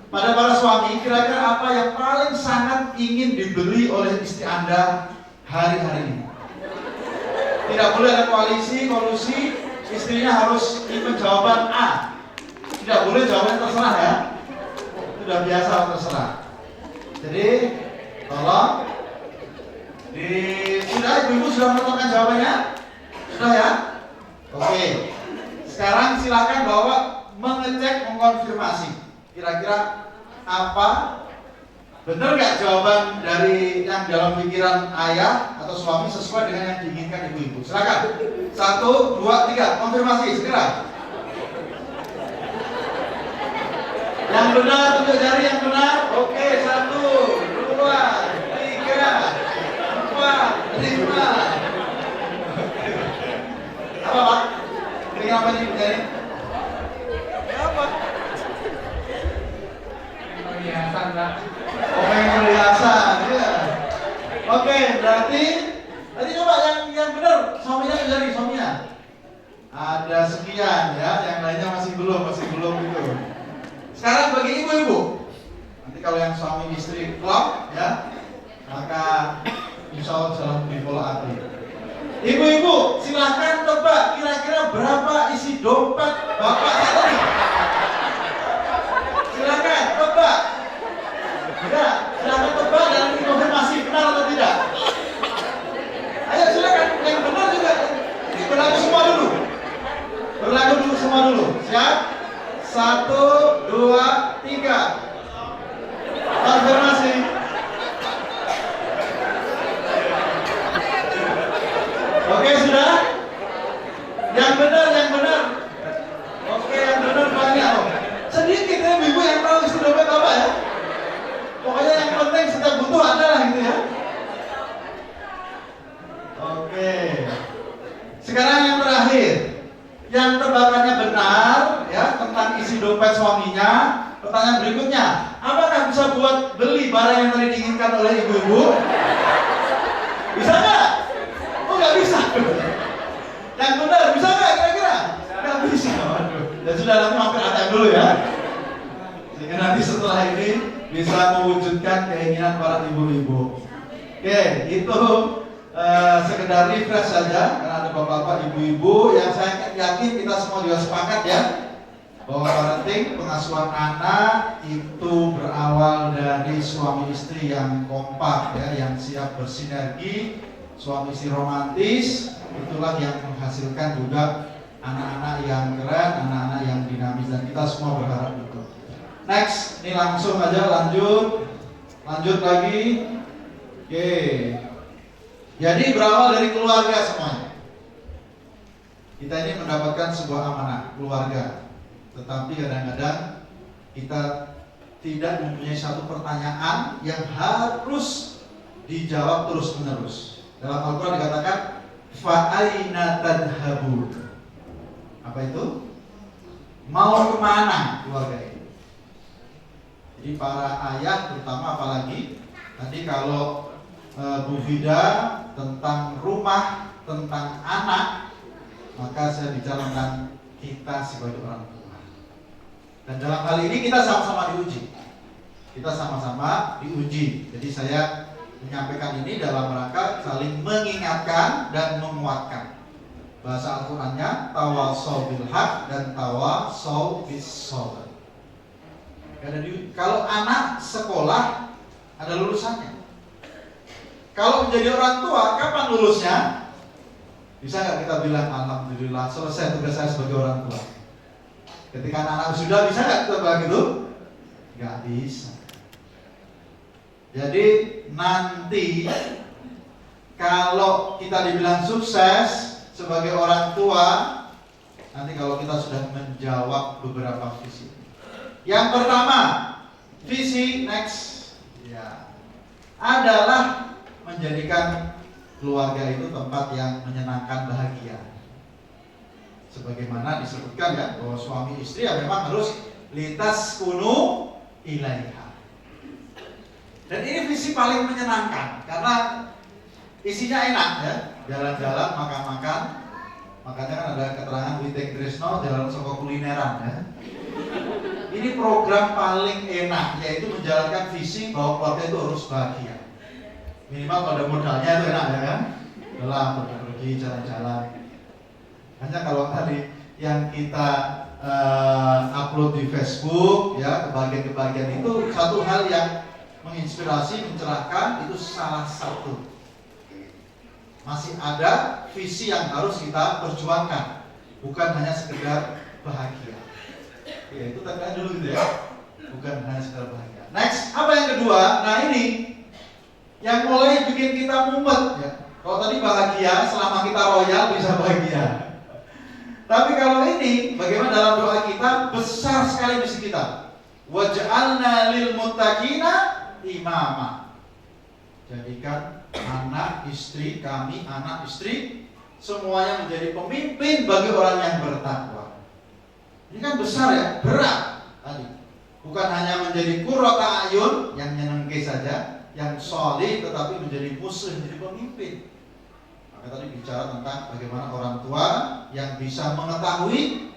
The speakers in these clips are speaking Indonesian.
Pada para suami, kira-kira apa yang paling sangat ingin dibeli oleh istri Anda hari-hari ini? Tidak boleh ada koalisi, kolusi, istrinya harus ikut jawaban A. Tidak boleh jawaban terserah ya. Sudah biasa terserah. Jadi, tolong. Sudah, ibu-ibu sudah menentukan jawabannya? Sudah ya? Oke. Sekarang silakan bawa mengecek, mengkonfirmasi. Kira-kira apa? Benar nggak jawaban dari yang dalam pikiran ayah atau suami sesuai dengan yang diinginkan ibu-ibu? Silakan. 1, 2, 3, konfirmasi segera. Yang benar, tunjuk jari yang benar. Oke, 1, 2, 3, 4, 5. Apa Pak? Ini apa nih jari? Apa? Perhiasan Pak. Perhiasan, ya. Oke, berarti tadi coba yang benar suaminya jari suaminya. Ada sekian ya, yang lainnya masih belum gitu. Sekarang bagi ibu-ibu, nanti kalau yang suami istri klop ya, maka insya Allah bisa lebih pola api. Ibu-ibu, silahkan tebak kira-kira berapa isi dompet bapak tadi. Silakan tebak. Ya, silakan tebak dan konfirmasi benar atau tidak. Ayo silakan, yang benar juga. Ini berlaku semua dulu. Siap? 1, 2, 3. Konfirmasi. Oke, sudah? Yang benar. Oke, yang benar banyak. Sedikit ya ibu yang tahu isi dompet apa ya. Pokoknya yang penting setiap butuh ada lah gitu ya. Oke. Sekarang yang terakhir. Yang tebakannya benar ya tentang isi dompet suaminya. Pertanyaan berikutnya, apakah bisa buat beli barang yang tadi diinginkan oleh ibu-ibu? Bisa nggak? Oh nggak bisa. Yang benar bisa nggak kira-kira? Nggak bisa. Waduh. Dan sudah nanti mampir ATM dulu ya. Sehingga nanti setelah ini bisa mewujudkan keinginan para ibu-ibu. Oke, itu sekedar refresh saja karena ada bapak-bapak, ibu-ibu yang saya yakin kita semua juga sepakat ya bahwa parenting, pengasuhan anak itu berawal dari suami istri yang kompak ya, yang siap bersinergi, suami istri romantis, itulah yang menghasilkan juga anak-anak yang keren, anak-anak yang dinamis dan kita semua berharap itu. Next, ini langsung aja lanjut lagi. Oke. Jadi berawal dari keluarga semuanya. Kita ini mendapatkan sebuah amanah keluarga. Tetapi kadang-kadang kita tidak mempunyai satu pertanyaan yang harus dijawab terus-menerus. Dalam Al-Quran dikatakan fa'aina tadhabun. Apa itu? Mau kemana keluarga ini? Jadi para ayah terutama apalagi tadi kalau Bu Vida tentang rumah, tentang anak, maka saya bicara tentang kita sebagai orang tua. Dan dalam hal ini kita sama-sama diuji. Jadi saya menyampaikan ini dalam rangka saling mengingatkan dan menguatkan. Bahasa Al-Qur'annya tawassaw bil haq dan tawassaw bis sabr. Kalau anak sekolah ada lulusannya. Kalau menjadi orang tua, kapan lulusnya? Bisa nggak kita bilang alhamdulillah selesai tugas saya sebagai orang tua? Ketika anak-anak sudah bisa nggak kita bilang gitu? Nggak bisa. Jadi nanti kalau kita dibilang sukses sebagai orang tua, nanti kalau kita sudah menjawab beberapa visi. Yang pertama, visi next ya adalah menjadikan keluarga itu tempat yang menyenangkan, bahagia. Sebagaimana disebutkan ya bahwa suami istri ya memang harus lintas kunu ilaiha. Dan ini visi paling menyenangkan karena isinya enak ya, jalan-jalan, makan-makan. Makanya kan ada keterangan Witing Trisno jalan soko kulineran ya. Ini program paling enak, yaitu menjalankan visi bahwa keluarga itu harus bahagia. Minimal pada modalnya itu enak ya kan? Dalam pergi jalan-jalan. Hanya kalau tadi yang kita upload di Facebook ya, kebahagiaan-kebahagiaan itu satu hal yang menginspirasi, mencerahkan, itu salah satu. Masih ada visi yang harus kita perjuangkan, bukan hanya sekedar bahagia. Ya itu tadi dulu gitu ya, bukan hanya sekedar bahagia. Next, apa yang kedua? Nah ini yang mulai bikin kita mumet ya. Kalau tadi bahagia, selama kita royal bisa bahagia. Tapi kalau ini, bagaimana dalam doa kita? Besar sekali misi kita. Waj'alna lil muttaqina imama. Jadikan anak istri kami, anak istri semuanya menjadi pemimpin bagi orang yang bertakwa. Ini kan besar ya, berat tadi. Bukan hanya menjadi qurrata ayun yang nyenengke saja, yang solih, tetapi menjadi muslim, menjadi pemimpin. Maka tadi bicara tentang bagaimana orang tua yang bisa mengetahui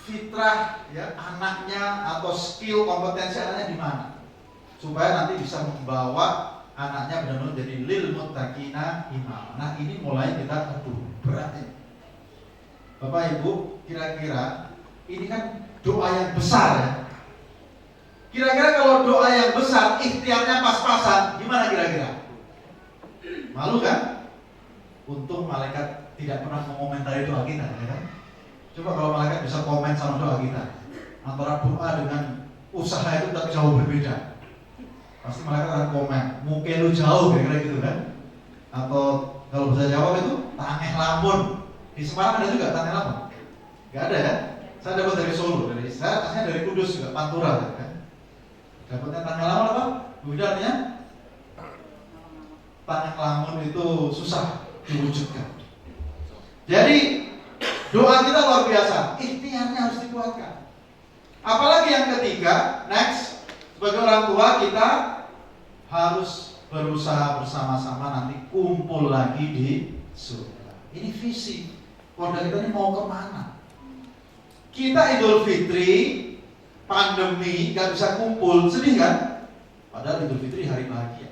fitrah ya anaknya atau skill kompetensi anaknya di mana, supaya nanti bisa membawa anaknya benar-benar jadi lil muttaqina imam. Nah ini mulai kita berat ya. Bapak Ibu, kira-kira ini kan doa yang besar ya. Kira-kira kalau doa yang besar ikhtiarnya pas-pasan, gimana kira-kira? Malu kan? Untung malaikat tidak pernah mengomentari doa kita, ya kan? Coba kalau malaikat bisa komen sama doa kita, antara doa dengan usaha itu tak jauh berbeda. Pasti malaikat akan komen, muka lu jauh, kira-kira gitu kan? Atau kalau bisa jawab itu tangeh lamun. Di Semarang ada juga tangeh lamun? Gak ada ya? Saya dapat dari Solo, saya aslinya dari Kudus juga, Pantura ya kan? Dapatnya tangeh lamun apa? Budaknya tangeh lamun itu susah diwujudkan. Jadi doa kita luar biasa, ikhtiarnya harus dikuatkan. Apalagi yang ketiga, next, sebagai orang tua kita harus berusaha bersama-sama nanti kumpul lagi di surga. Ini visi keluarga kita ini mau kemana? Kita Idul Fitri pandemi gak bisa kumpul, sedih kan? Padahal Idul Fitri hari bahagia.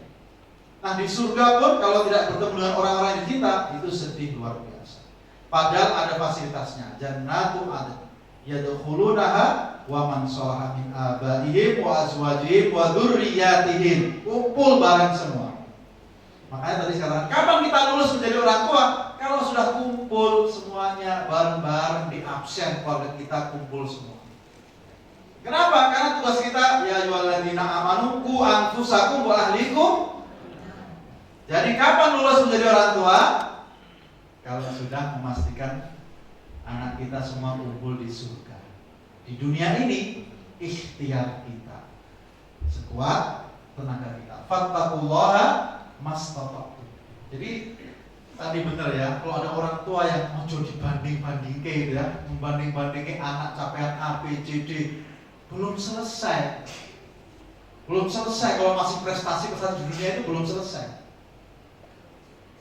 Nah di surga pun kalau tidak bertemu dengan orang-orang yang kita, itu sedih luar biasa. Padahal ada fasilitasnya. Jannatu adn yadkhulunaha wa man shalaha min abaihim wa azwajihim wa dzurriyyatihim. Kumpul bareng semua. Makanya tadi sekarang, kapan kita lulus menjadi orang tua? Kalau sudah kumpul semuanya bareng-bareng di absen, keluarga kita kumpul semua. Kenapa? Karena tugas kita ya ayyuhalladzina amanu qu anfusakum wa ahlikum. Jadi kapan lulus menjadi orang tua? Kalau sudah memastikan anak kita semua kumpul di surga. Di dunia ini ikhtiar kita, sekuat tenaga kita. Fattaqullaha mastata'tum. Jadi tadi benar ya, kalau ada orang tua yang muncul dibanding-bandingke gitu ya, membanding-bandingke anak capaian A, B, C, D, belum selesai. Belum selesai kalau masih prestasi di dunia itu belum selesai.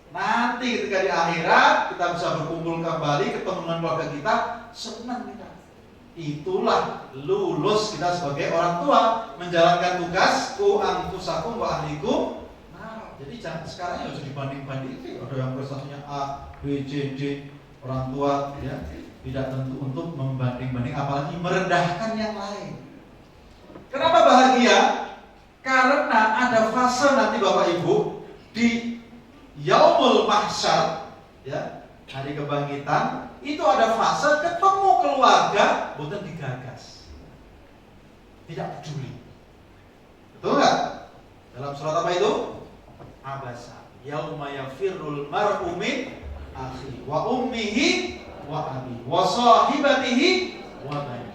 Nanti ketika di akhirat kita bisa berkumpul kembali, ketemu dengan keluarga kita, senang kita. Itulah lulus kita sebagai orang tua, menjalankan tugas ku anfusakum wa ahlikum. Nah, jadi jangan sekarang ya harus dibanding-banding. Ada yang prestasinya A, B, C, D, orang tua ya tidak tentu untuk membanding-banding, apalagi merendahkan yang lain. Kenapa bahagia? Karena ada fase nanti Bapak Ibu di Yaumul Mahsyar, ya, hari kebangkitan, itu ada fase ketemu keluarga, bukan digagas, tidak peduli. Betul nggak? Dalam surat apa itu? Abasa. Yauma yafirrul mar'u min akhi wa ummihi wa abi wa sahibatihi wa bani.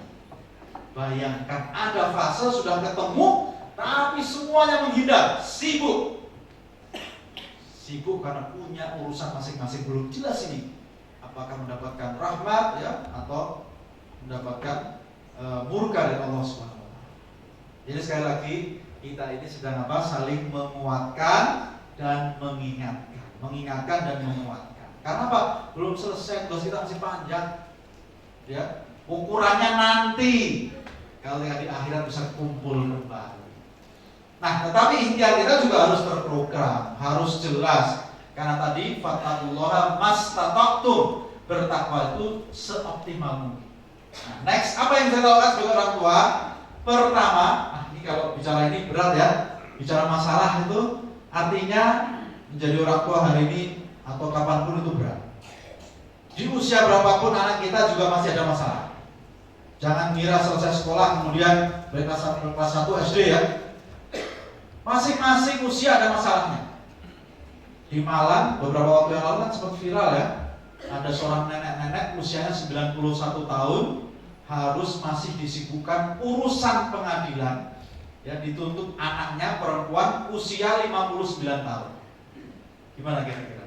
Bayangkan ada fase sudah ketemu, tapi semuanya menghindar, sibuk. Sibuk karena punya urusan masing-masing, belum jelas ini apakah mendapatkan rahmat ya atau mendapatkan murka dari Allah Subhanahu wa taala. Jadi sekali lagi kita ini sedang apa? Saling menguatkan dan mengingatkan dan menguatkan. Karena apa? Belum selesai, tugas kita masih panjang. Ya, ukurannya nanti. Kalau di akhirat bisa kumpul kembali. Nah, tetapi ikhtiar kita juga harus terprogram, harus jelas. Karena tadi fattaqullaha mastata'tum, bertakwa itu seoptimal mungkin. Nah, next, apa yang saya lakukan sebagai orang tua? Pertama, ini kalau bicara ini berat ya. Bicara masalah itu artinya menjadi orang tua hari ini atau kapanpun itu berat. Di usia berapapun anak kita juga masih ada masalah. Jangan kira selesai sekolah kemudian dari kelas 1 SD ya. Masing-masing usia ada masalahnya. Di Malang beberapa waktu yang lalu kan sempat viral ya. Ada seorang nenek-nenek usianya 91 tahun harus masih disibukkan urusan pengadilan. Ya, dituntut anaknya perempuan usia 59 tahun. Gimana kira-kira?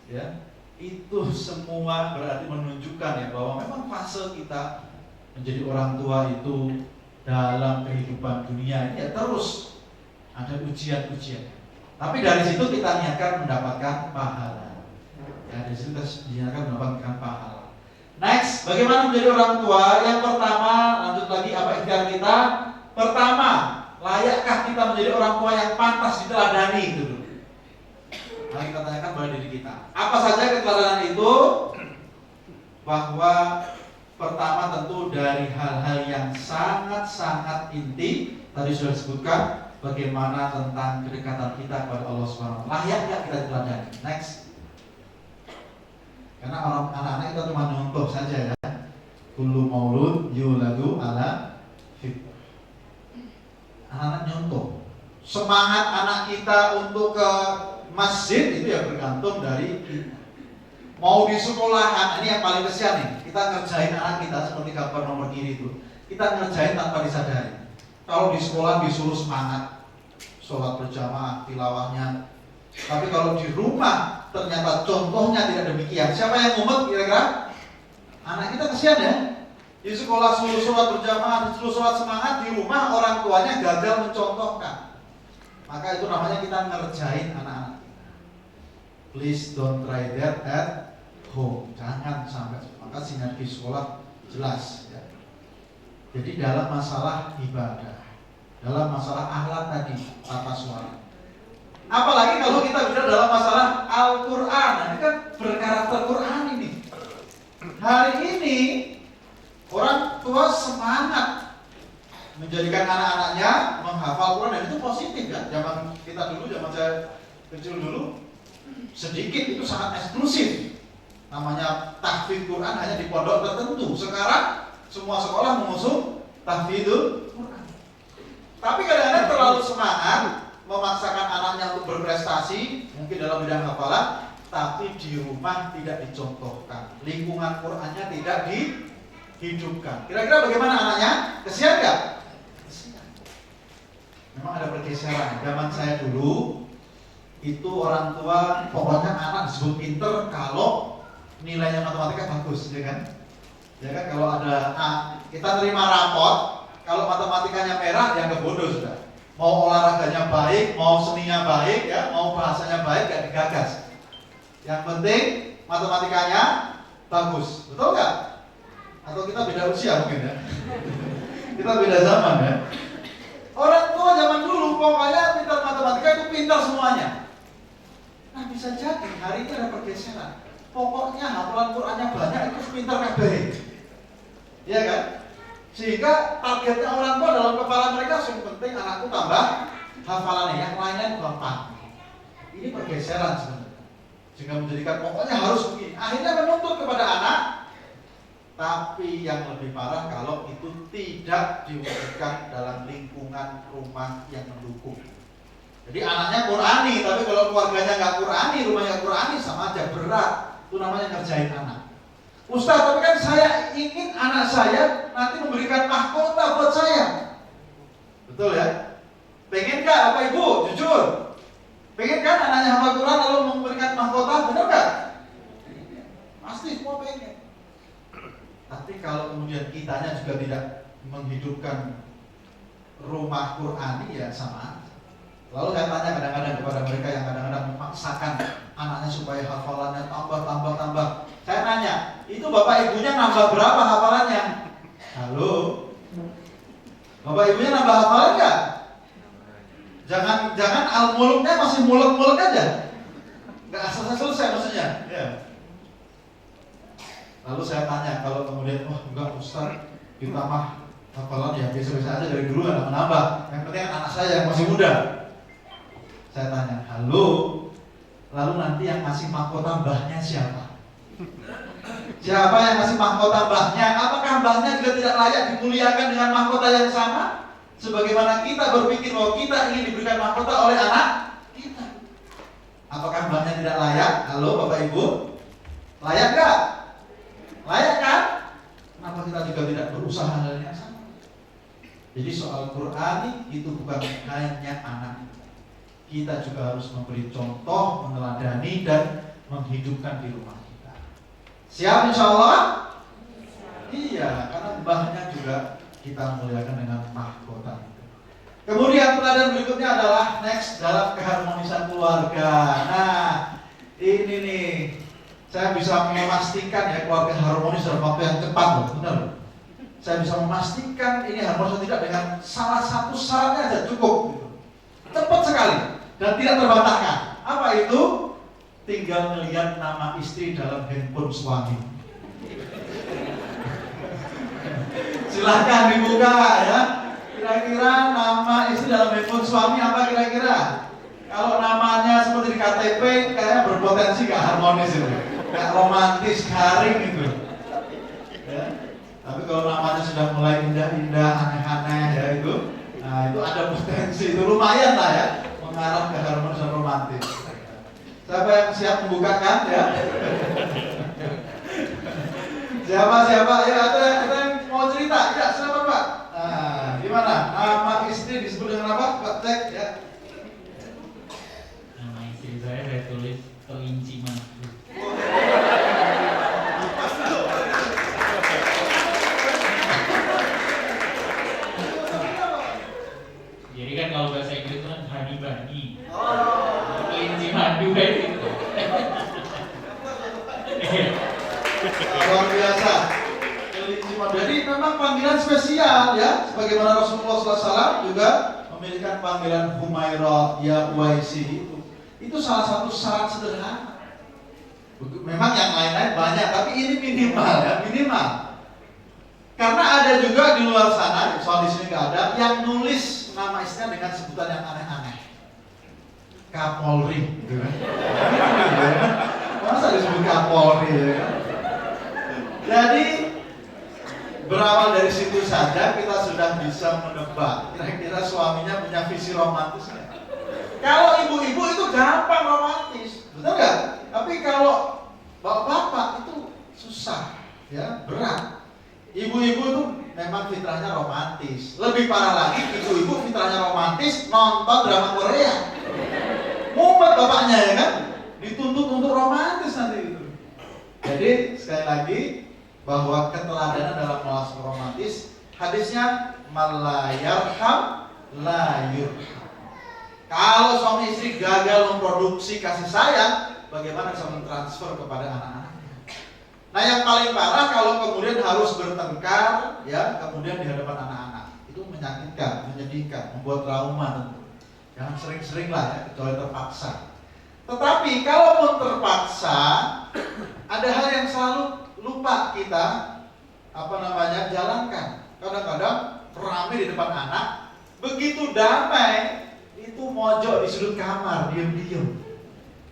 Ya, itu semua berarti menunjukkan ya bahwa memang fase kita menjadi orang tua itu dalam kehidupan dunia ini ya terus ada ujian-ujian. Tapi dari situ kita niatkan mendapatkan pahala. Ya, dari situ kita niatkan mendapatkan pahala. Next, bagaimana menjadi orang tua? Yang pertama, lanjut lagi apa ikhtiar kita? Pertama, layakkah kita menjadi orang tua yang pantas diteladani itu dulu. Mari kita tanyakan pada diri kita. Apa saja keteladanan itu? Bahwa pertama tentu dari hal-hal yang sangat-sangat inti. Tadi sudah disebutkan bagaimana tentang kedekatan kita kepada Allah SWT. Layak nggak kita teladani? Next. Karena anak-anak itu cuma nyontoh saja ya. Kullu maulud yuladu ala fitrah. Anak-anak nyontoh. Semangat anak kita untuk ke masjid itu ya bergantung dari kita. Mau di sekolahan, ini yang paling kesian nih. Kita ngerjain anak kita seperti gambar nomor kiri itu. Kita ngerjain tanpa disadari. Kalau di sekolah disuruh semangat, sholat berjamaah, tilawahnya. Tapi kalau di rumah ternyata contohnya tidak demikian. Siapa yang ngumet kira-kira? Anak kita kesian ya. Di sekolah suruh sholat berjamaah, disuruh sholat semangat, di rumah orang tuanya gagal mencontohkan. Maka itu namanya kita ngerjain anak-anak. Please don't try that at home. Jangan sampai. Maka sinergi sekolah jelas ya. Jadi dalam masalah ibadah, dalam masalah akhlak tadi, tata suara. Apalagi kalau kita bicara dalam masalah Al-Quran, ini kan berkarakter Quran ini. Hari ini orang tua semangat menjadikan anak-anaknya menghafal Quran, dan itu positif ya. Zaman kita dulu, zaman saya kecil dulu, sedikit itu sangat eksklusif. Namanya tahfidz Quran hanya di pondok tertentu. Sekarang semua sekolah mengusung tahfidzul Quran. Tapi kadang-kadang terlalu semangat memaksakan anaknya untuk berprestasi, mungkin dalam bidang hafalan, tapi di rumah tidak dicontohkan. Lingkungan Qurannya tidak dihidupkan. Kira-kira bagaimana anaknya? Kesian nggak? Kesian. Memang ada pergeseran. Zaman saya dulu itu orang tua pokoknya anak disebut pinter kalau nilainya matematika bagus, ya kan? Ya kan, kalau ada kita terima raport, kalau matematikanya merah dianggap bodoh sudah. Mau olahraganya baik, mau seninya baik, ya, mau bahasanya baik, gak digagas. Yang penting matematikanya bagus, betul nggak? Atau kita beda usia mungkin ya? Kita beda zaman ya. Orang tua zaman dulu pokoknya pintar matematika itu pintar semuanya. Nah bisa jadi hari ini ada pergeseran. Pokoknya hafalan Qurannya banyak itu pintar kabeh. Iya kan? Sehingga targetnya orang tua dalam kepala mereka yang penting anakku tambah hafalannya, yang lainnya gampang. Ini pergeseran sebenarnya. Sehingga menjadikan pokoknya harus begini. Akhirnya menuntut kepada anak. Tapi yang lebih parah kalau itu tidak diwujudkan dalam lingkungan rumah yang mendukung. Jadi anaknya Qurani, tapi kalau keluarganya nggak Qurani, rumahnya Qurani, sama aja berat. Itu namanya ngerjain anak. Ustaz, tapi kan saya ingin anak saya nanti memberikan mahkota buat saya. Betul ya? Pengen nggak Bapak Ibu? Jujur. Pengen kan anaknya hafal Quran lalu memberikan mahkota? Benar nggak? Pasti semua pengen. Tapi kalau kemudian kitanya juga tidak menghidupkan rumah Qurani, ya sama. Lalu saya tanya kadang-kadang kepada mereka yang kadang-kadang memaksakan anaknya supaya hafalannya tambah. Saya nanya, itu bapak ibunya nambah berapa hafalannya? Halo? Bapak ibunya nambah hafalan nggak? Jangan al-muluknya masih muluk-muluk aja, nggak selesai maksudnya. Ya. Lalu saya tanya, kalau kemudian enggak Ustaz, kita mah hafalan ya biasa-biasa aja dari dulu nggak menambah. Yang penting anak saya yang masih muda. Saya tanya, halo, lalu nanti yang ngasih mahkota mbahnya siapa? Siapa yang ngasih mahkota mbahnya? Apakah mbahnya juga tidak layak dimuliakan dengan mahkota yang sama? Sebagaimana kita berpikir bahwa kita ingin diberikan mahkota oleh anak kita. Apakah mbahnya tidak layak? Halo Bapak Ibu, layak gak? Layak kan? Kenapa kita juga tidak berusaha hal yang sama? Jadi soal Quran itu bukan hanya anak. Kita juga harus memberi contoh, meneladani dan menghidupkan di rumah kita. Siap insya Allah? Iya, karena mbahnya juga kita muliakan dengan mahkota. Kemudian pelajaran berikutnya adalah next dalam keharmonisan keluarga. Nah, ini nih saya bisa memastikan ya keluarga harmonis dalam waktu yang cepat loh, benar loh. Saya bisa memastikan ini harmonis atau tidak dengan salah satu syaratnya aja cukup. Cepat sekali dan tidak terbantahkan. Apa itu? Tinggal melihat nama istri dalam handphone suami. Silahkan dibuka ya. Kira-kira nama istri dalam handphone suami apa kira-kira? Kalau namanya seperti di KTP kayaknya berpotensi gak harmonis itu, gak romantis, garing gitu ya. Tapi kalau namanya sudah mulai indah-indah, aneh-aneh ya itu, nah itu ada potensi, itu lumayan lah ya, mengarah ke harmonis dan romantis. Siapa yang siap membukakan ya? Siapa ya? Ada yang mau cerita? Ya, silakan Pak. Nah, gimana? Nama istri disebut dengan apa? Pak cek ya. Nama istri saya tulis kelinci madu. Jadi kan kalau bahasa Inggris kan honey bunny. Kelinci madu kayak gitu. Luar biasa. Kelinci madu. Jadi memang panggilan spesial ya. Sebagaimana Rasulullah SAW juga memiliki panggilan Humairah, ya Uwaisi itu. Itu salah satu syarat sederhana. Memang yang lain-lain banyak, tapi ini minimal ya, minimal. Karena ada juga di luar sana, soal di sini nggak ada, yang nulis nama istrinya dengan sebutan yang aneh-aneh. Kapolri, gitu kan? Masa disebut Kapolri, ya kan? Jadi berawal dari situ saja kita sudah bisa menebak kira-kira suaminya punya visi romantis nggak? Kalau ibu-ibu itu gampang romantis, betul nggak? Tapi kalau bapak-bapak itu susah, ya berat. Ibu-ibu itu memang fitrahnya romantis. Lebih parah lagi, ibu-ibu fitrahnya romantis nonton drama Korea. Mumet bapaknya ya kan? Dituntut untuk romantis nanti itu. Jadi sekali lagi bahwa keteladanan dalam melakukan romantis, hadisnya malayarham la yurham. Kalau suami istri gagal memproduksi kasih sayang, bagaimana bisa mentransfer kepada anak-anaknya? Nah yang paling parah kalau kemudian harus bertengkar, ya kemudian di hadapan anak-anak, itu menyakitkan, menyedihkan, membuat trauma tentu. Jangan sering-sering lah ya, kecuali terpaksa. Tetapi kalaupun terpaksa, ada hal yang selalu lupa kita jalankan. Kadang-kadang ramai di depan anak, begitu damai itu mojok di sudut kamar, diam-diam.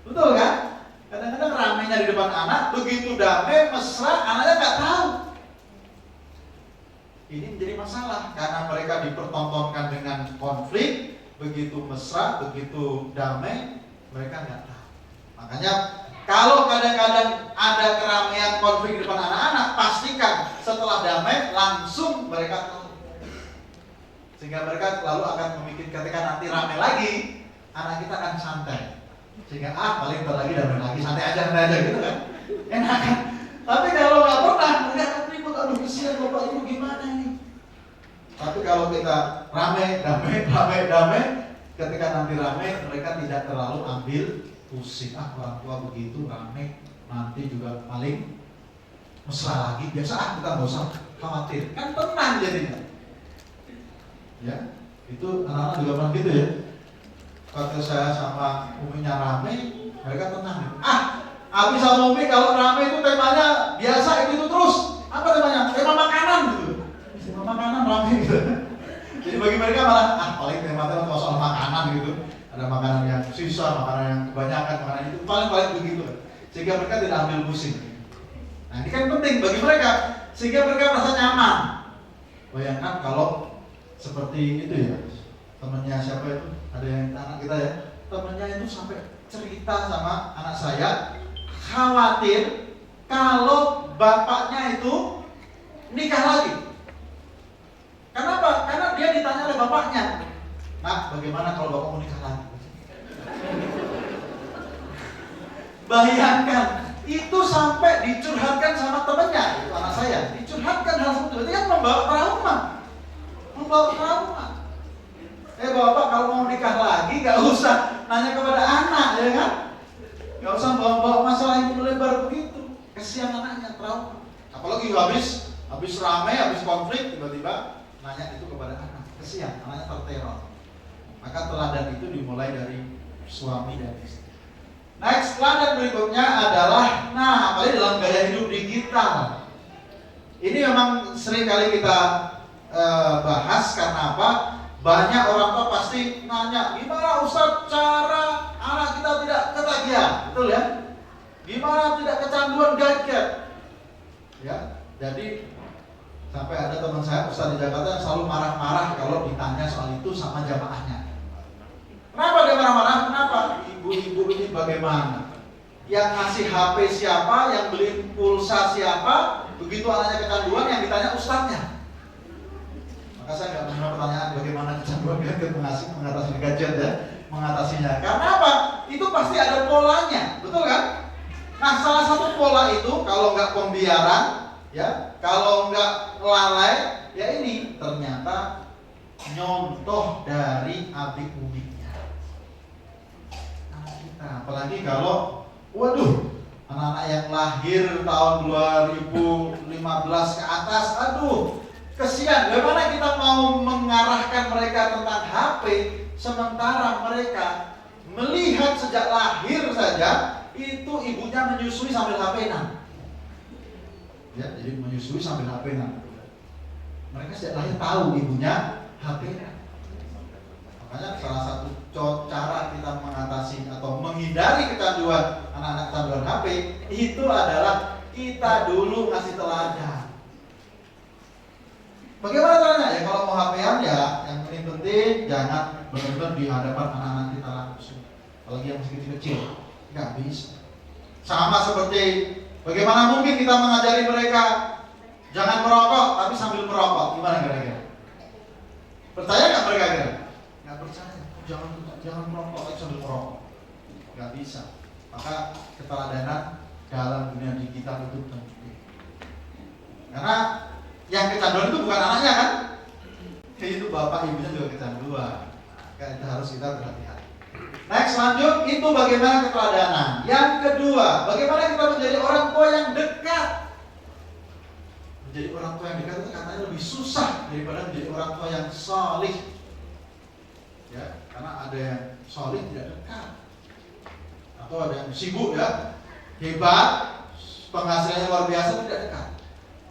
Betul kan? Kadang-kadang ramainya di depan anak, begitu damai, mesra, anaknya nggak tahu. Ini menjadi masalah karena mereka dipertontonkan dengan konflik, begitu mesra, begitu damai, mereka nggak tahu. Makanya kalau kadang-kadang ada keramaian konflik di depan anak-anak, pastikan setelah damai langsung mereka tahu. Sehingga mereka lalu akan memikirkan ketika nanti ramai lagi, anak kita akan santai. Sehingga paling bentar lagi damai lagi, santai aja gitu kan. Enak kan? Tapi kalau nggak pernah, mereka akan ribut, aduh kesian bapak ibu gimana ini. Tapi kalau kita damai, ketika nanti ramai, mereka tidak terlalu ambil pusing. Orang tua begitu ramai, nanti juga paling mesra lagi. Biasa kita nggak usah khawatir, kan tenang jadinya. Ya, itu anak-anak juga pernah gitu ya. Waktu saya sama Uminya rame, mereka tenang. Abi sama Umi kalau rame itu temanya biasa itu terus. Apa temanya? Tema makanan gitu. Tema makanan rame gitu. Jadi bagi mereka malah paling temanya soal makanan gitu. Ada makanan yang sisa, makanan yang kebanyakan, makanan itu paling begitu. Sehingga mereka tidak ambil pusing. Nah ini kan penting bagi mereka, sehingga mereka merasa nyaman. Bayangkan kalau seperti itu ya, temannya siapa itu? Ada yang anak kita ya, temannya itu sampai cerita sama anak saya, khawatir kalau bapaknya itu nikah lagi. Kenapa? Karena dia ditanya oleh bapaknya, "Nak, bagaimana kalau bapakmu nikah lagi?" Bayangkan, itu sampai dicurhatkan sama temannya, itu anak saya, dicurhatkan hal seperti itu, kan membawa trauma. Bapak kalau mau nikah lagi gak usah nanya kepada anak, ya kan? Gak usah bawa masalah yang melebar begitu. Kesian anaknya, trauma. Apalagi habis ramai, habis konflik, tiba-tiba nanya itu kepada anak. Kesian, anaknya terteror. Maka teladan itu dimulai dari suami dan istri. Next, teladan berikutnya adalah, apalagi dalam gaya hidup digital. Ini memang sering kali kita bahas, karena apa? Banyak orang tua pasti nanya, gimana Ustaz cara anak kita tidak ketagihan, betul ya? Gimana tidak kecanduan gadget? Ya, jadi sampai ada teman saya Ustaz di Jakarta yang selalu marah-marah kalau ditanya soal itu sama jamaahnya. Kenapa dia marah-marah? Kenapa? Ibu-ibu ini bagaimana? Yang ngasih HP siapa? Yang beli pulsa siapa? Begitu anaknya kecanduan yang ditanya ustadznya. Maka saya nggak menjawab pertanyaan bagaimana kecanduan gadget mengatasi gadget ya, mengatasinya. Karena apa? Itu pasti ada polanya, betul kan? Nah, salah satu pola itu kalau nggak pembiaran, ya, kalau nggak lalai, ya ini ternyata nyontoh dari abik umiknya. Nah, apalagi kalau, waduh, anak-anak yang lahir tahun 2015 ke atas, aduh, kesian. Bagaimana kita mau mengarahkan mereka tentang HP, sementara mereka melihat sejak lahir saja itu ibunya menyusui sambil HP-an. Ya, jadi menyusui sambil HP-an. Mereka sejak lahir tahu ibunya HP-an. Makanya salah satu cara kita mengatasi atau menghindari kecanduan anak-anak kecanduan HP itu adalah kita dulu ngasih teladan. Bagaimana caranya? Ya kalau mau HP-an ya yang paling penting jangan benar-benar di hadapan anak-anak kita langsung. Apalagi yang masih kecil-kecil, nggak bisa. Sama seperti bagaimana mungkin kita mengajari mereka jangan merokok tapi sambil merokok? Gimana kira-kira? Percaya nggak mereka kira? Nggak percaya. Jangan merokok tapi sambil merokok. Nggak bisa. Maka keteladanan dalam dunia digital itu penting. Karena yang kecanduan itu bukan anaknya kan? Itu bapak ibunya juga kecanduan. Maka itu harus kita berhati-hati. Next, lanjut, itu bagaimana keteladanan. Yang kedua, bagaimana kita menjadi orang tua yang dekat. Menjadi orang tua yang dekat itu katanya lebih susah daripada menjadi orang tua yang solih. Ya, karena ada yang solih tidak dekat, atau ada yang sibuk ya, hebat, penghasilannya luar biasa tidak dekat.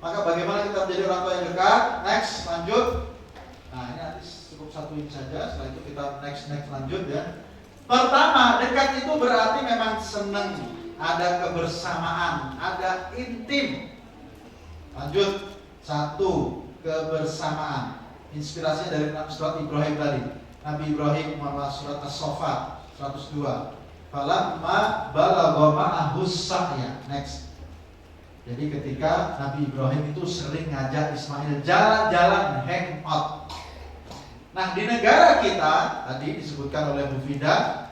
Maka bagaimana kita menjadi orang tua yang dekat? Next, lanjut. Nah ini nanti cukup satu ini saja. Setelah itu kita next lanjut ya. Pertama, dekat itu berarti memang senang, ada kebersamaan, ada intim. Lanjut, satu, kebersamaan. Inspirasinya dari surat Ibrahim tadi. Nabi Ibrahim surat As-Saffat 102. Falamma balagha ma'ahus sa'ya. Next. Jadi ketika Nabi Ibrahim itu sering ngajak Ismail jalan-jalan hangout. Nah di negara kita tadi disebutkan oleh Bu Vida,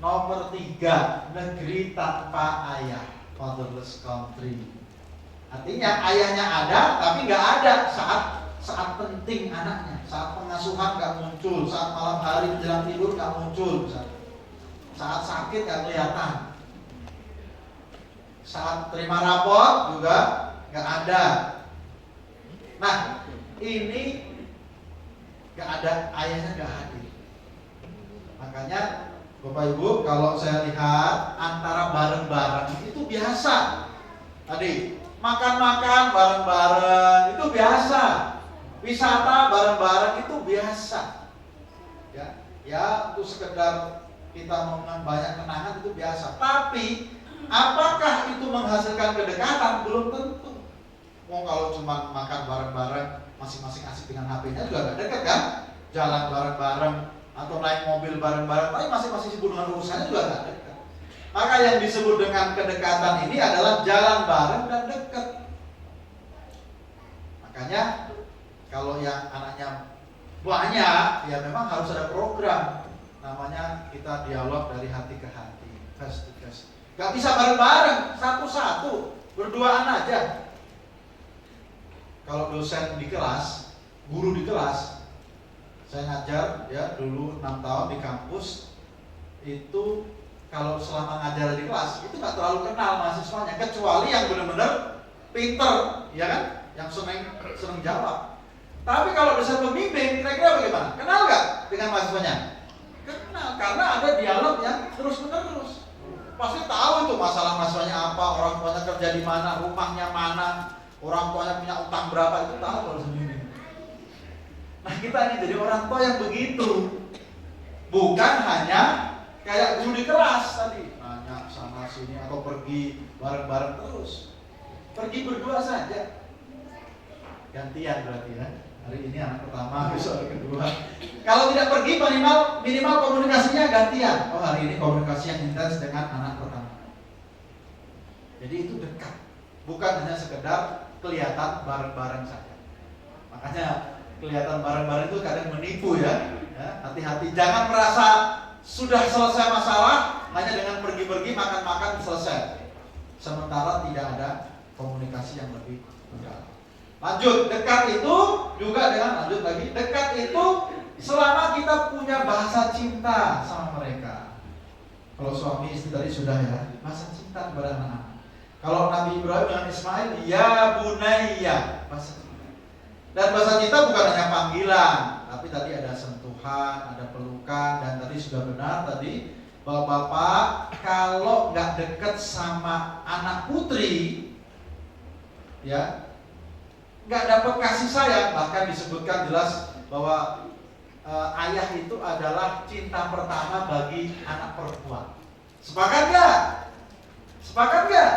nomor 3 negeri tanpa ayah, fatherless country. Artinya ayahnya ada tapi nggak ada saat penting anaknya, saat pengasuhan nggak muncul, saat malam hari menjelang tidur nggak muncul, saat sakit nggak kelihatan, saat terima rapor juga nggak ada. Nah ini nggak ada ayahnya, nggak hadir. Makanya Bapak Ibu, kalau saya lihat antara bareng-bareng itu biasa. Tadi makan-makan bareng-bareng itu biasa. Wisata bareng-bareng itu biasa. Ya untuk sekedar kita mengenang banyak kenangan itu biasa. Tapi apakah itu menghasilkan kedekatan? Belum tentu. Mau kalau cuma makan bareng-bareng, masing-masing asik dengan HP-nya juga gak dekat kan? Jalan bareng-bareng atau naik mobil bareng-bareng, tapi masing-masing sibuk dengan urusannya juga gak dekat. Maka yang disebut dengan kedekatan ini adalah jalan bareng dan dekat. Makanya kalau yang anaknya banyak, ya memang harus ada program. Namanya kita dialog dari hati ke hati, face to face. Gak bisa bareng-bareng, satu-satu, berduaan aja. Kalau dosen di kelas, guru di kelas, saya ngajar ya dulu 6 tahun di kampus, itu kalau selama ngajar di kelas itu nggak terlalu kenal mahasiswanya, kecuali yang benar-benar pinter, ya kan, yang seneng jawab. Tapi kalau dosen pembimbing, kira-kira bagaimana? Kenal nggak dengan mahasiswanya? Kenal, karena ada dialog yang terus-menerus. Pasti tahu itu masalah mahasiswanya apa, orang tuanya kerja di mana, rumahnya mana, orang tuanya punya utang berapa, itu tahu kalau sendiri. Nah kita ini jadi orang tua yang begitu, bukan hanya kayak guru di kelas tadi, nanya sana sini atau pergi bareng-bareng terus. Pergi berdua saja, gantian berarti ya. Hari ini anak pertama, besok hari kedua. Kalau tidak pergi minimal komunikasinya gantian. Oh hari ini komunikasi yang intens dengan anak pertama. Jadi itu dekat, bukan hanya sekedar kelihatan bareng-bareng saja. Makanya kelihatan bareng-bareng itu kadang menipu ya. Hati-hati, jangan merasa sudah selesai masalah hanya dengan pergi-pergi makan-makan selesai. Sementara tidak ada komunikasi yang lebih mendalam. Lanjut, dekat itu juga dengan lanjut lagi. Dekat itu selama kita punya bahasa cinta sama mereka. Kalau suami istri tadi sudah ya, bahasa cinta kepada anak-anak. Kalau Nabi Ibrahim dengan Ismail, ya bunayya, bahasa cinta. Dan bahasa cinta bukan hanya panggilan, tapi tadi ada sentuhan, ada pelukan, dan tadi sudah benar tadi bapak-bapak kalau nggak deket sama anak putri, ya nggak dapat kasih sayang. Bahkan disebutkan jelas bahwa ayah itu adalah cinta pertama bagi anak perempuan. Sepakat nggak? Sepakat nggak?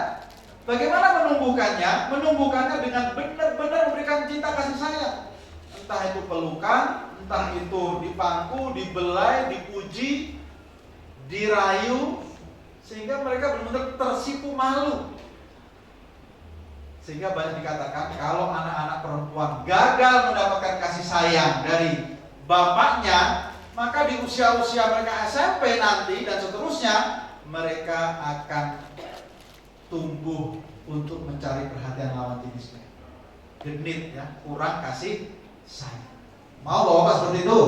Bagaimana menumbuhkannya? Menumbuhkannya dengan benar-benar memberikan cinta kasih sayang. Entah itu pelukan, entah itu dipangku, dibelai, dipuji, dirayu, sehingga mereka benar-benar tersipu malu. Sehingga banyak dikatakan kalau anak-anak perempuan gagal mendapatkan kasih sayang dari bapaknya, maka di usia-usia mereka SMP nanti dan seterusnya, mereka akan tumbuh untuk mencari perhatian lawan jenisnya. Genit ya, kurang kasih sayang. Mau bapak seperti itu?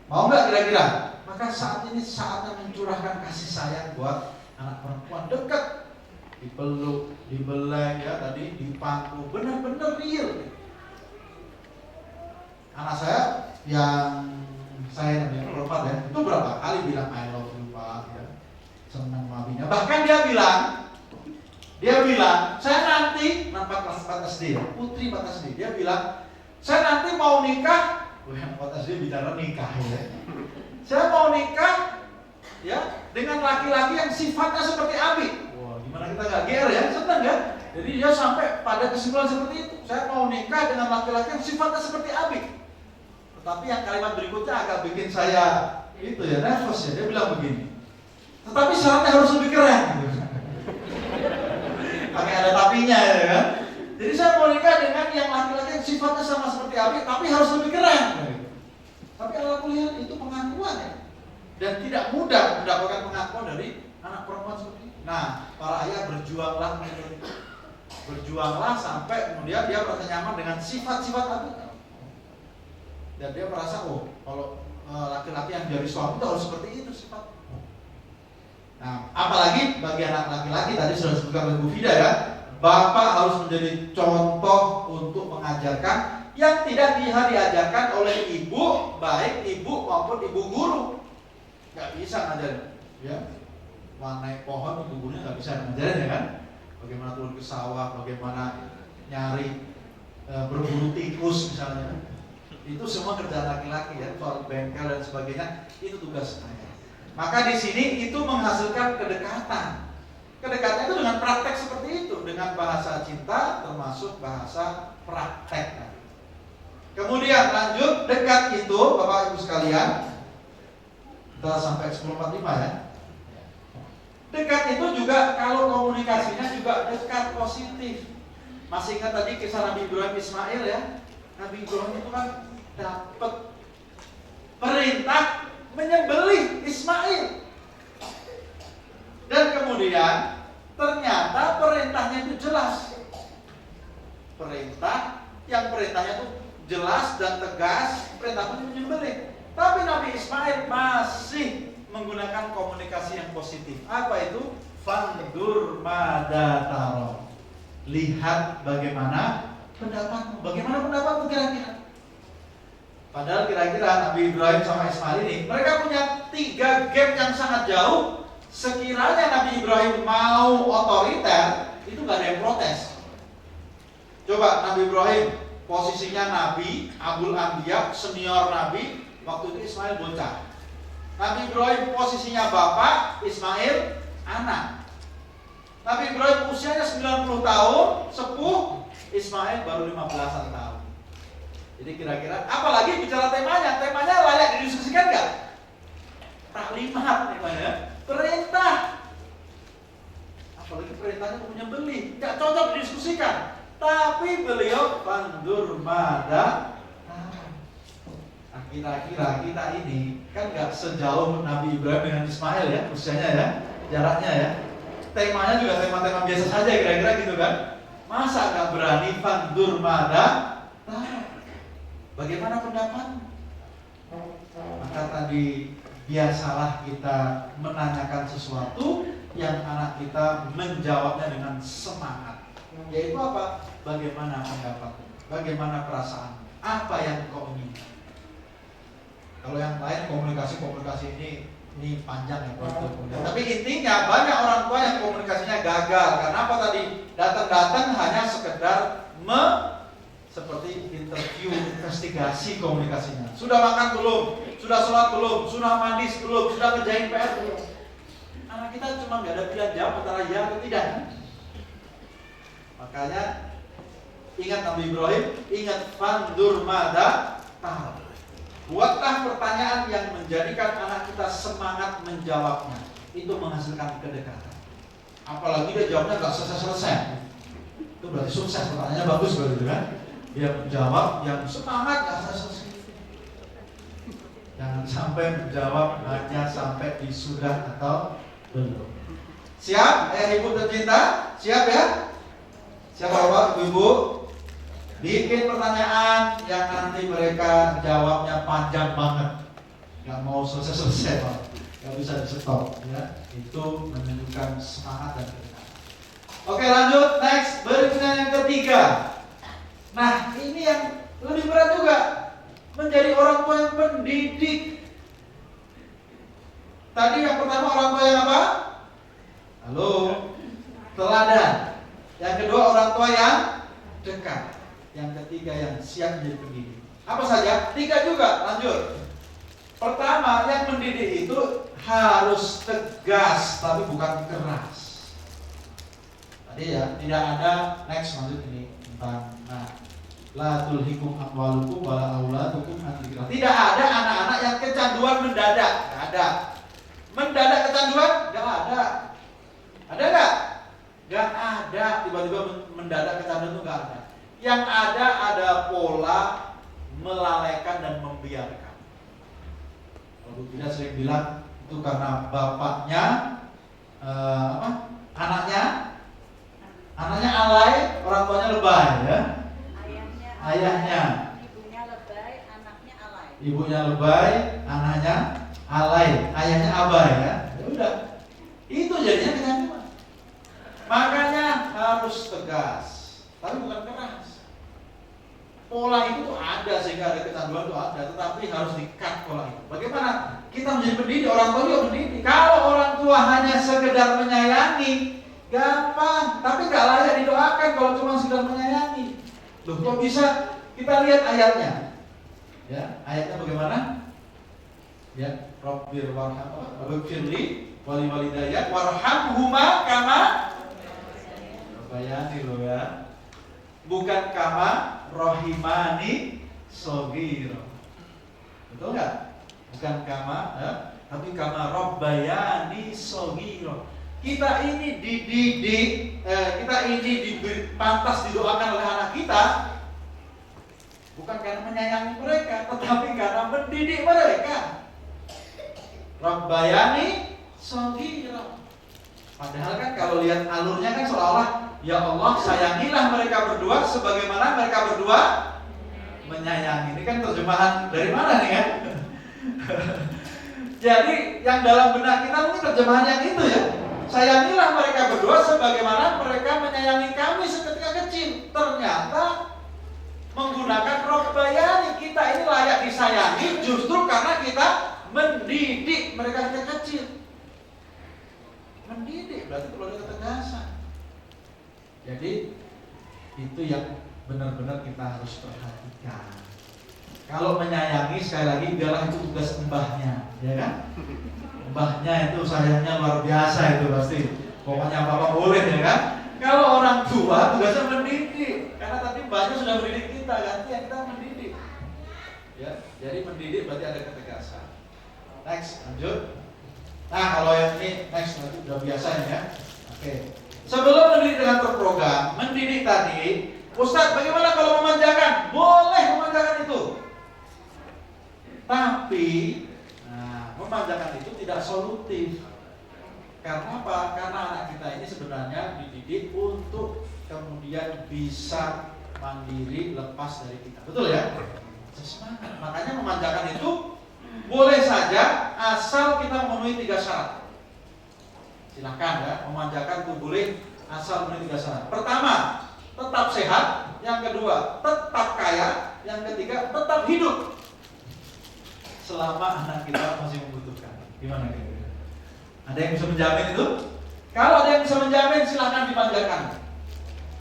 Mau nggak kira-kira? Maka saat ini saatnya mencurahkan kasih sayang buat anak perempuan, dekat, dipeluk, dibelai ya tadi, dipangku, benar-benar real. Anak saya yang saya namanya perempuan ya, itu berapa kali bilang I love you pak ya, senang maminya. Bahkan dia bilang saya nanti 4 SD ya, putri 4 SD, dia bilang saya nanti mau nikah. Yang 4 SD bicara nikah ya. Saya mau nikah ya dengan laki-laki yang sifatnya seperti Abi. Wah, gimana kita nggak GR ya, senang ya. Jadi dia sampai pada kesimpulan seperti itu. Saya mau nikah dengan laki-laki yang sifatnya seperti Abi. Tetapi yang kalimat berikutnya agak bikin saya itu ya nervous ya. Dia bilang begini. Tetapi syaratnya harus lebih keren. Gitu. Pakai ada tapinya ya kan. Jadi saya mau nikah dengan yang laki-laki yang sifatnya sama seperti Abi, tapi harus lebih keren. Gitu. Tapi kalau aku lihat itu pengakuan ya. Dan tidak mudah mendapatkan pengakuan dari anak perempuan seperti itu. Nah, para ayah berjuanglah menurut itu. Berjuanglah sampai kemudian dia merasa nyaman dengan sifat-sifat Abi. Dan dia merasa, oh, kalau laki-laki yang jadi suami itu harus seperti itu sifat. Nah, apalagi bagi anak laki-laki tadi sudah disebutkan oleh Bu Fida ya, bapak harus menjadi contoh untuk mengajarkan yang tidak diajarkan oleh ibu, baik ibu maupun ibu guru. Nggak bisa ngajarin, ya. Naik pohon ibu gurunya nggak bisa ngajarin, ya kan? Bagaimana turun ke sawah, bagaimana nyari berburu tikus misalnya. Itu semua kerjaan laki-laki, ya, soal bengkel dan sebagainya, itu tugas saya. Maka di sini itu menghasilkan kedekatan. Kedekatan itu dengan praktek seperti itu, dengan bahasa cinta termasuk bahasa praktek. Kemudian lanjut, dekat itu Bapak Ibu sekalian, kita sampai 10:45 ya. Dekat itu juga kalau komunikasinya juga dekat positif. Masih ingat tadi kisah Nabi Ibrahim Ismail, ya? Nabi Ibrahim itu kan dapat perintah menyembelih Ismail. Dan kemudian ternyata perintahnya itu jelas. Perintahnya itu jelas dan tegas, perintah pun menyembelih. Tapi Nabi Ismail masih menggunakan komunikasi yang positif. Apa itu? Fandur madataro. Lihat bagaimana pendapatmu. Bagaimana pendapatmu kira-kira? Padahal kira-kira Nabi Ibrahim sama Ismail ini, mereka punya 3 gap yang sangat jauh. Sekiranya Nabi Ibrahim mau otoriter, itu gak ada yang protes. Coba Nabi Ibrahim, posisinya Nabi, Abul Anbiya, senior Nabi, waktu itu Ismail bocah. Nabi Ibrahim posisinya bapak, Ismail anak. Nabi Ibrahim usianya 90 tahun, sepuh, Ismail baru 15-an tahun. Jadi kira-kira, apalagi bicara temanya layak didiskusikan nggak? Taklimat temanya, perintah. Apalagi perintahnya untuk menyembelih, nggak cocok didiskusikan. Tapi beliau pandur mada. Kira-kira kita ini kan nggak sejauh Nabi Ibrahim dengan Ismail, ya, usianya, ya, jaraknya, ya. Temanya juga tema-tema biasa saja kira-kira gitu kan. Masa nggak berani pandur mada? Bagaimana pendapatmu? Maka tadi biasalah kita menanyakan sesuatu yang anak kita menjawabnya dengan semangat. Yaitu apa? Bagaimana pendapatmu? Bagaimana perasaanmu? Apa yang kau inginkan? Kalau yang lain komunikasi ini panjang ya, tapi intinya banyak orang tua yang komunikasinya gagal. Karena apa tadi? Datang-datang hanya sekedar seperti interview, investigasi komunikasinya. Sudah makan belum? Sudah sholat belum? Sudah mandi belum? Sudah kerjain PR belum? Anak kita cuma nggak ada pilihan jawab antara ya atau tidak. Makanya ingat Nabi Ibrahim, ingat fandur mada tahu. Buatlah pertanyaan yang menjadikan anak kita semangat menjawabnya. Itu menghasilkan kedekatan. Apalagi dia jawabnya nggak selesai-selesai. Itu berarti sukses, pertanyaannya bagus berarti kan? Dia menjawab yang semangat nggak selesai. Jangan sampai menjawab hanya sampai di sudah atau belum. Siap, ayah ibu tercinta? Siap ya? Siap bapak, ibu-ibu? Bikin pertanyaan yang nanti mereka jawabnya panjang banget, nggak mau selesai-selesai, Pak. Nggak bisa di stop, ya. Itu menunjukkan semangat dan kedekatan. Oke, lanjut, next. Berikutnya yang ketiga. Nah, ini yang lebih berat juga, menjadi orang tua yang pendidik. Tadi yang pertama orang tua yang apa? Halo, teladan. Yang kedua orang tua yang dekat. Yang ketiga yang siap menjadi pendidik. Apa saja? 3 juga, lanjut. Pertama, yang mendidik itu harus tegas, tapi bukan keras. Tadi ya, tidak ada, next lanjut ini tentang la tulhikum amwalukum wala auladukum an dzikrillah. Tidak ada anak-anak yang kecanduan mendadak, enggak ada. Mendadak kecanduan? Enggak ada. Ada enggak? Enggak ada. Tiba-tiba mendadak kecanduan itu enggak ada. Yang ada pola melalaikan dan membiarkan. Kalau Bu Tina sering bilang itu karena bapaknya anaknya alay, orang tuanya lebay, ya. Ayahnya ibunya lebay, anaknya alay. Ibunya lebay, anaknya alay, ayahnya abai, ya. Ya udah. Itu jadinya kecanduan. Makanya harus tegas, tapi bukan keras. Pola itu kita menjadi pendidik, orang tua juga mendidik. Kalau orang tua hanya sekedar menyayangi, gampang, tapi nggak layak didoakan kalau cuma sekedar menyayangi. Loh, kok bisa? Kita lihat ayatnya. Ya, ayatnya bagaimana? Ya, Rabbir warhamhumli wali walidayya warhamhuma kama bayani loh ya. Bukan kama rohimani sogiro. Betul nggak? Bukan kama, ya, tapi kama robbayani sogiro. Kita ini dididik, kita ini pantas didoakan oleh anak kita, bukan karena menyayangi mereka, tetapi karena mendidik mereka. Rabbayani sogiro. Padahal kan kalau lihat alurnya kan seolah-olah, ya Allah sayangilah mereka berdua sebagaimana mereka berdua menyayangi. Ini kan terjemahan dari mana nih kan? Jadi yang dalam benak kita mungkin terjemahan yang itu ya. Sayangilah mereka berdua sebagaimana mereka menyayangi kami seketika kecil. Ternyata menggunakan Rabbayani, kita ini layak disayangi justru karena kita mendidik mereka sejak kecil. Mendidik berarti perlu ada ketegasan. Jadi itu yang benar-benar kita harus perhatikan. Kalau menyayangi, sekali lagi biarlah itu tugas mbahnya, ya kan? Mbahnya itu sayangnya luar biasa itu pasti. Pokoknya apa-apa boleh, ya kan? Kalau orang tua tugasnya mendidik, karena tadi mbahnya sudah mendidik kita, gantian kita mendidik. Ya, jadi mendidik berarti ada ketegasan. Next, lanjut. Nah, kalau yang ini next nanti udah biasa ya. Oke. Sebelum mendidik dengan terprogram, mendidik tadi, Ustadz, bagaimana kalau memanjakan? Boleh memanjakan itu. Tapi, memanjakan itu tidak solutif. Karena apa? Karena anak kita ini sebenarnya dididik untuk kemudian bisa mandiri, lepas dari kita. Betul ya? Semangat. Makanya memanjakan itu boleh saja asal kita memenuhi 3 syarat. Silakan ya, memanjakan itu boleh asal memenuhi 3 syarat. Pertama, tetap sehat. Yang kedua, tetap kaya. Yang ketiga, tetap hidup selama anak kita masih membutuhkan. Gimana kira-kira? Ada yang bisa menjamin itu? Kalau ada yang bisa menjamin, silakan dipanjakan.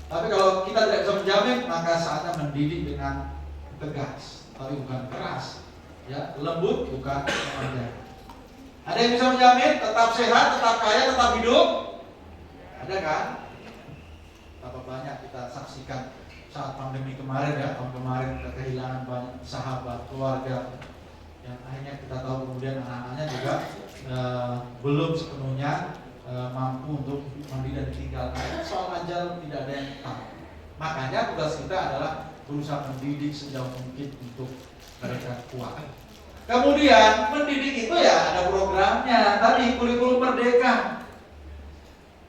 Tapi kalau kita tidak bisa menjamin, maka saatnya mendidik dengan tegas, tapi bukan keras. Ya, lembut bukan memanjakan. Ada yang bisa menjamin tetap sehat, tetap kaya, tetap hidup? Ada kan? Berapa banyak kita saksikan saat pandemi kemarin ya, tahun kemarin kita kehilangan banyak sahabat, keluarga, yang akhirnya kita tahu kemudian anak-anaknya juga belum sepenuhnya mampu untuk mandiri dan ditinggalkan. Soal ajal tidak ada yang tahu. Makanya tugas kita adalah berusaha mendidik sejauh mungkin untuk mereka kuat. Kemudian mendidik itu ya ada programnya. Tadi kurikulum merdeka.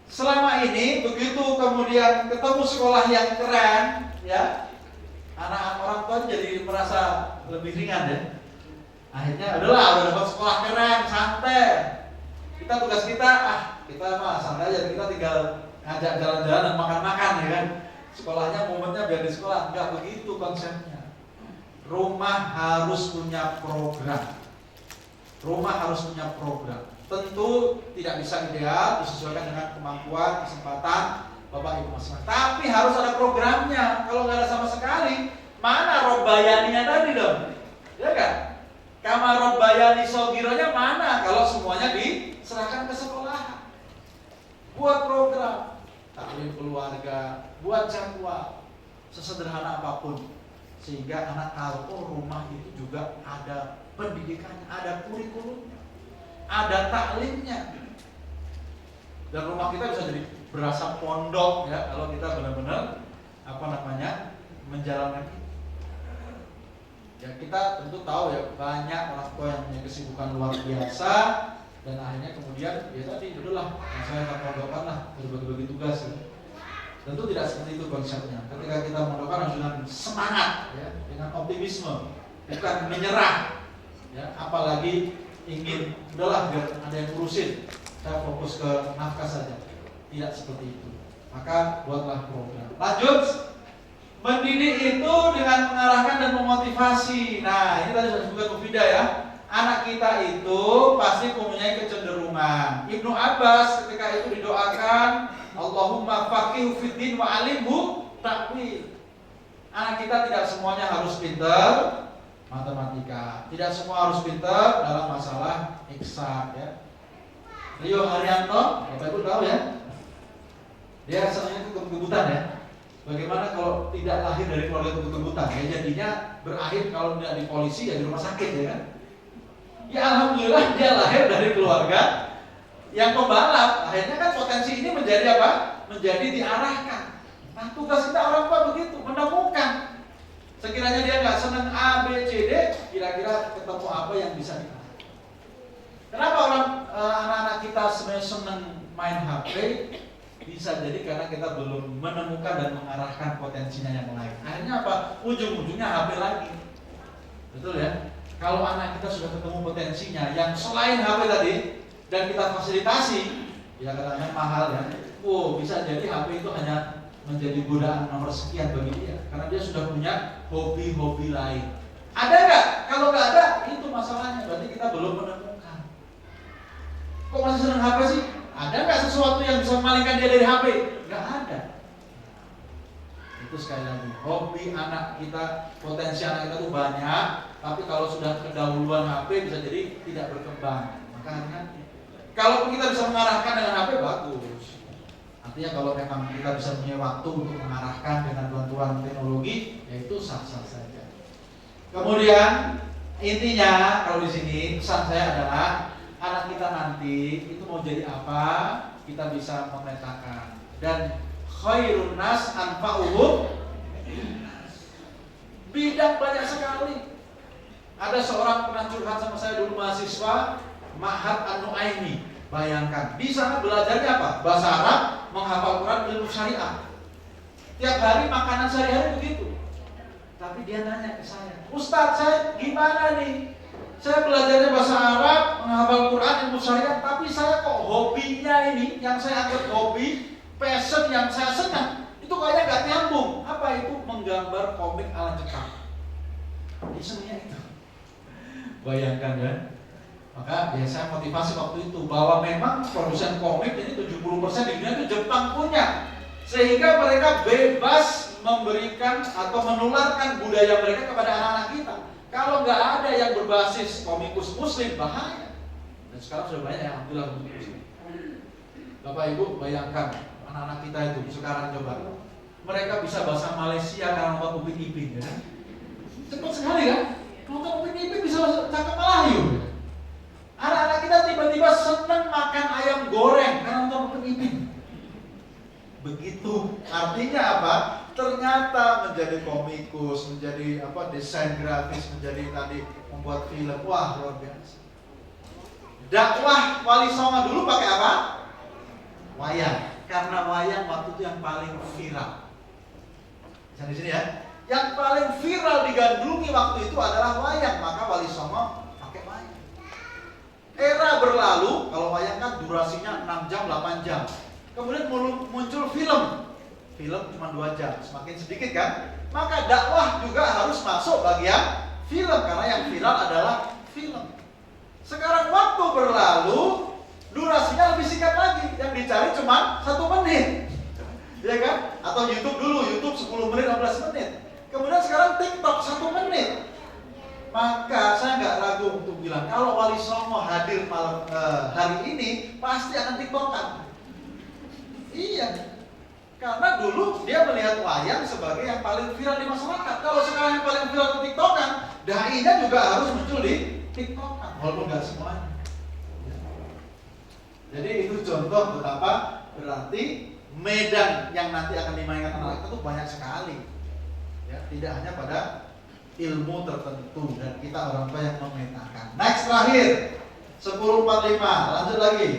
Selama ini begitu kemudian ketemu sekolah yang keren, ya anak-anak orang tua jadi merasa lebih ringan ya. Akhirnya udah dapat sekolah keren, santai. Kita tugas kita, kita mah santai aja, kita tinggal ngajak jalan-jalan dan makan-makan ya kan. Sekolahnya momennya biar di sekolah, enggak begitu konsepnya. Rumah harus punya program. Rumah harus punya program. Tentu tidak bisa ideal, disesuaikan dengan kemampuan, kesempatan Bapak Ibu masing-masing. Tapi harus ada programnya. Kalau nggak ada sama sekali, mana Robbayaninya tadi dong? Ya kan? Kama Robbayani Sogironya mana? Kalau semuanya diserahkan ke sekolah. Buat program, taklim keluarga, buat jadwal, sesederhana apapun, sehingga anak tahu oh rumah itu juga ada pendidikannya, ada kurikulumnya, ada taklimnya. Dan rumah kita bisa jadi berasa pondok ya kalau kita benar-benar menjalankan itu. Ya kita tentu tahu ya banyak orang tua yang punya kesibukan luar biasa dan akhirnya kemudian ya tadi udahlah saya akan mondokkan lah berbagi tugas ya. Tentu tidak seperti itu konsepnya. Ketika kita mondokkan harus dengan semangat ya, dengan optimisme, bukan menyerah ya, apalagi ingin udahlah biar ada yang ngurusin, saya fokus ke nafkah saja. Tidak seperti itu. Maka buatlah program. Lanjut. Mendidik itu dengan mengarahkan dan memotivasi. Nah, ini tadi sudah disebutkan Bu Fida ya. anak kita itu pasti mempunyai kecenderungan. Ibnu Abbas ketika itu didoakan, Allahumma faqihu fiddin wa alimhu ta'wil. Anak kita tidak semuanya harus pintar matematika, tidak semua harus pintar dalam masalah eksak ya. Rio Haryanto, Bapak Ibu tahu ya, dia senangnya itu kebut-kebutan ya. Bagaimana kalau tidak lahir dari keluarga kebut-kebutan ya, jadinya berakhir kalau tidak di polisi ya di rumah sakit ya kan. Ya alhamdulillah dia lahir dari keluarga yang pembalap. Akhirnya kan potensi ini menjadi apa? Menjadi diarahkan. Nah tugas kita orang tua begitu, menemukan. Sekiranya dia nggak senang A, B, C, D, kira-kira ketemu apa yang bisa kita. Kenapa anak-anak kita sebenarnya senang main HP? Bisa jadi karena kita belum menemukan dan mengarahkan potensinya yang lain. Akhirnya apa? Ujung-ujungnya HP lagi. Betul ya? Kalau anak kita sudah ketemu potensinya yang selain HP tadi dan kita fasilitasi, ya katanya mahal ya. Oh, bisa jadi HP itu hanya menjadi godaan nomor sekian bagi dia karena dia sudah punya hobi-hobi lain. Ada nggak? Kalau nggak ada, itu masalahnya. Berarti kita belum menemukan. Kok masih senang HP sih? Ada nggak sesuatu yang bisa memalingkan dia dari HP? Nggak ada. Itu sekali lagi, hobi anak kita, potensi anak kita itu banyak, tapi kalau sudah kedahuluan HP bisa jadi tidak berkembang. Maka hati-hati. Kalau kita bisa mengarahkan dengan HP bagus. Artinya kalau memang kita bisa punya waktu untuk mengarahkan dengan bantuan teknologi, yaitu sah-sah saja. Kemudian intinya kalau di sini pesan saya adalah anak kita nanti itu mau jadi apa, kita bisa memetakan. Dan khairun nas anfa'uhum bidang banyak sekali. Ada seorang pernah curhat sama saya dulu, mahasiswa Ma'had An-Nu'aimi. Bayangkan, di sana belajarnya apa? Bahasa Arab, menghafal Quran, ilmu syariah. Tiap hari makanan sehari-hari begitu. Tapi dia nanya ke saya, Ustadz saya gimana nih? Saya belajarnya bahasa Arab, menghafal Quran, ilmu syariah, tapi saya kok hobinya ini, yang saya anggap hobi, passion yang saya senang, itu kayaknya gak nyambung. Apa itu? Menggambar komik ala Jepang. Dia senangnya itu. Bayangkan ya. Maka biasanya motivasi waktu itu bahwa memang produsen komik ini 70% di dunia itu Jepang punya. Sehingga mereka bebas memberikan atau menularkan budaya mereka kepada anak-anak kita. Kalau nggak ada yang berbasis komikus muslim, bahaya. Dan sekarang sudah banyak yang alhamdulillah komikus muslim. Bapak Ibu bayangkan anak-anak kita itu sekarang coba, mereka bisa bahasa Malaysia karena nonton Upin Ipin, ya kan? Cepat sekali kan? Nonton Upin Ipin bisa cakap Melayu. Anak-anak kita tiba-tiba senang makan ayam goreng karena nonton Upin Ipin. Begitu. Artinya apa? Ternyata menjadi komikus, menjadi desain grafis, menjadi tadi membuat film. Wah, luar biasa. Dakwah Wali Songo dulu pakai apa? Wayang. Karena wayang waktu itu yang paling viral. Di sini ya. Yang paling viral digandrungi waktu itu adalah wayang, maka Wali Songo pakai wayang. Era berlalu, kalau wayang kan durasinya 6 jam, 8 jam. Kemudian muncul film. Film cuma 2 jam, semakin sedikit kan? Maka dakwah juga harus masuk bagian film, karena yang viral adalah film. Sekarang waktu berlalu, durasinya lebih singkat lagi. Yang dicari cuma 1 menit, ya kan? Atau YouTube dulu, YouTube 10 menit, 15 menit. Kemudian sekarang TikTok 1 menit. Maka saya nggak ragu untuk bilang, kalau Wali Songo hadir malam hari ini, pasti akan TikTokan. Iya, karena dulu dia melihat wayang sebagai yang paling viral di masyarakat. Kalau sekarang yang paling viral di TikTokan, dai-nya juga harus muncul di TikTokan, walaupun nggak semuanya. Jadi itu contoh betapa berarti medan yang nanti akan dimainkan anak kita itu banyak sekali. Ya, tidak hanya pada ilmu tertentu, dan kita orang tua yang memetakan. Next, terakhir 10:45, lanjut lagi.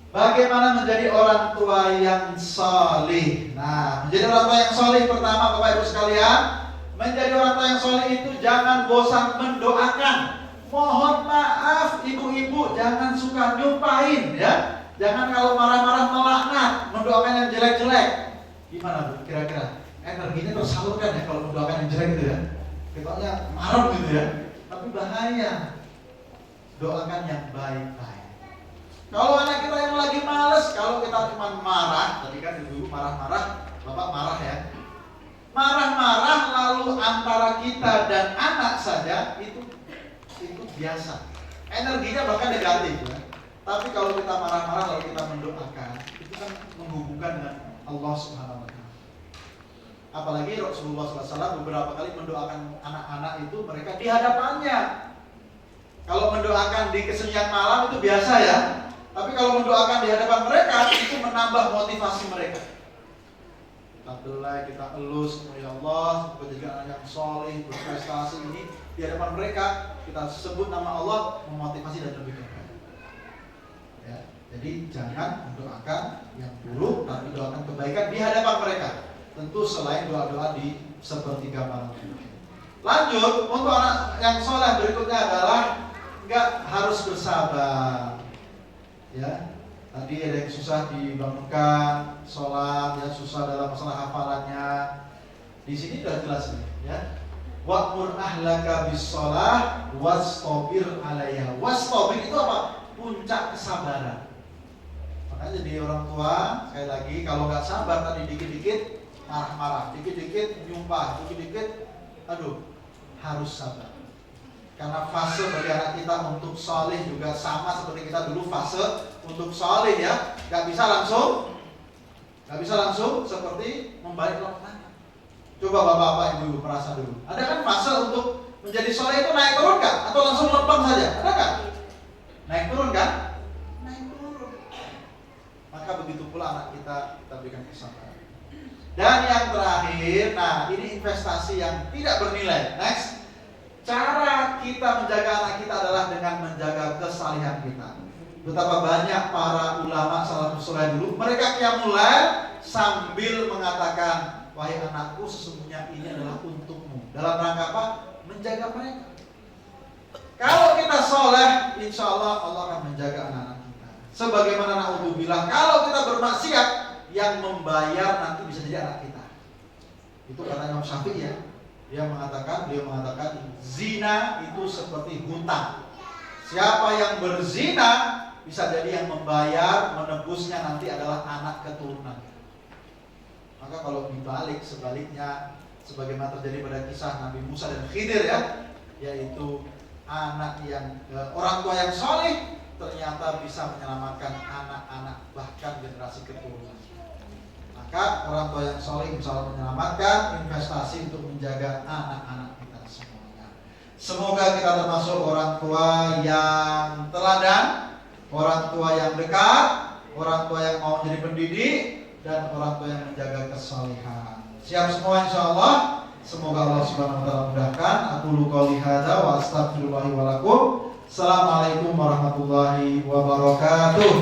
Bagaimana menjadi orang tua yang solih? Nah, menjadi orang tua yang solih pertama, Bapak Ibu sekalian, menjadi orang tua yang solih itu jangan bosan mendoakan. Mohon maaf ibu-ibu, jangan suka nyumpahin ya. Jangan kalau marah-marah melaknat, mendoakan yang jelek-jelek. Gimana Bu? Kira-kira energinya tersalurkan ya kalau mendoakan yang jelek gitu ya? Ketoknya marah gitu ya. Tapi bahaya. doakan yang baik-baik. Kalau anak kita yang lagi males, kalau kita cuma marah, tadi kan ibu marah-marah, bapak marah ya. Marah-marah lalu antara kita dan anak saja itu biasa. Energinya bahkan negatif ya. Tapi kalau kita marah-marah lalu kita mendoakan, itu kan menghubungkan dengan Allah Subhanahu wa taala. Apalagi Rasulullah SAW beberapa kali mendoakan anak-anak itu mereka di hadapannya. Kalau mendoakan di kesunyian malam itu biasa ya. Tapi kalau mendoakan di hadapan mereka itu menambah motivasi mereka. Kita belai, kita elus, ya Allah, semoga jadi anak yang soleh, berprestasi ini di hadapan mereka kita sebut nama Allah, memotivasi dan lebih baik. Ya, jadi jangan mendoakan yang buruk, tapi doakan kebaikan di hadapan mereka. Tentu selain doa-doa di sepertiga malam. Lanjut, untuk anak yang soleh berikutnya adalah nggak harus bersabar. Ya, tadi ada yang susah dibangunkan, sholat, ya susah dalam masalah hafalannya. Di sini sudah jelas nih, ya. Wa'mur ahlaka bis-shalah wastabir 'alaiha. Wastabir itu apa? Puncak kesabaran. Makanya jadi orang tua, sekali lagi kalau nggak sabar tadi dikit-dikit marah-marah, dikit-dikit nyumpah, dikit-dikit harus sabar. Karena fase bagi anak kita untuk soleh juga sama seperti kita dulu fase untuk soleh ya. Gak bisa langsung seperti membalik telapak tangan. Coba bapak-bapak, ibu-ibu perasa dulu. Ada kan fase untuk menjadi soleh itu naik turun kan? Atau langsung lempeng saja? Ada kan? Naik turun kan? Naik turun. Maka begitu pula anak kita berikan kesabaran. Dan yang terakhir, nah ini investasi yang tidak bernilai. Next. Cara kita menjaga anak kita adalah dengan menjaga kesalehan kita. Betapa banyak para ulama salafus saleh dulu, mereka qiyamul lail sambil mengatakan, wahai anakku, sesungguhnya ini adalah untukmu. Dalam rangka apa? Menjaga mereka. Kalau kita soleh, insya Allah Allah akan menjaga anak-anak kita. Sebagaimana naudzubillah, kalau kita bermaksiat, yang membayar nanti bisa jadi anak kita. Itu kata Imam Syafi'i ya. Beliau mengatakan zina itu seperti hutang. Siapa yang berzina bisa jadi yang membayar, menebusnya nanti adalah anak keturunan. Maka kalau dibalik sebaliknya, sebagaimana terjadi pada kisah Nabi Musa dan Khidir ya, yaitu anak yang orang tua yang soleh ternyata bisa menyelamatkan anak-anak bahkan generasi keturunan. Maka orang tua yang soleh insya Allah menyelamatkan, investasi untuk menjaga anak-anak kita semuanya. Semoga kita termasuk orang tua yang teladan, orang tua yang dekat, orang tua yang mau jadi pendidik, dan orang tua yang menjaga kesolehan. Siap semua insya Allah. Semoga Allah Subhanahu wa taala mudahkan. Aqulu qouli hadza wa astaghfirullahi wa lakum. Assalamualaikum warahmatullahi wabarakatuh.